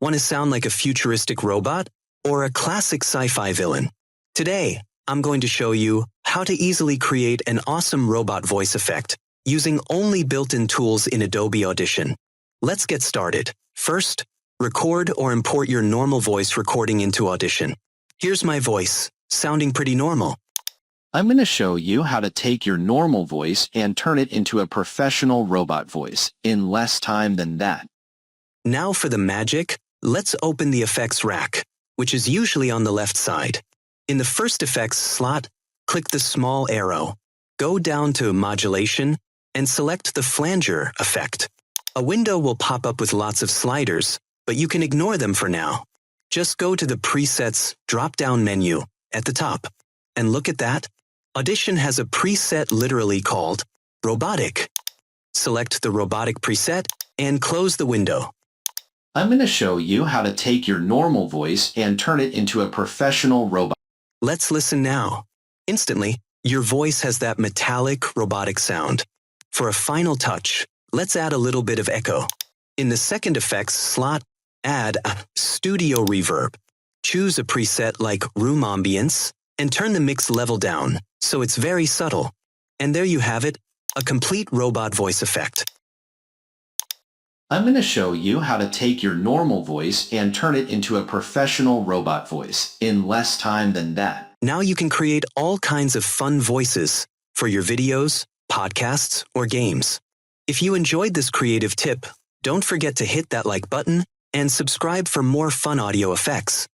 Want to sound like a futuristic robot or a classic sci-fi villain? Today, I'm going to show you how to easily create an awesome robot voice effect using only built-in tools in Adobe Audition. Let's get started. First, record or import your normal voice recording into Audition. Here's my voice, sounding pretty normal. I'm going to show you how to take your normal voice and turn it into a professional robot voice in less time than that. Now for the magic, let's open the effects rack, which is usually on the left side. In the first effects slot, click the small arrow. Go down to Modulation and select the flanger effect. A window will pop up with lots of sliders, but you can ignore them for now. Just go to the Presets drop-down menu at the top. And look at that. Audition has a preset literally called robotic. Select the robotic preset and close the window. I'm going to show you how to take your normal voice and turn it into a professional robot. Let's listen now. Instantly, your voice has that metallic, robotic sound. For a final touch, let's add a little bit of echo. In the second effects slot, add a studio reverb. Choose a preset like room ambience and turn the mix level down so it's very subtle. And there you have it, a complete robot voice effect. I'm going to show you how to take your normal voice and turn it into a professional robot voice in less time than that. Now you can create all kinds of fun voices for your videos, podcasts, or games. If you enjoyed this creative tip, don't forget to hit that like button and subscribe for more fun audio effects.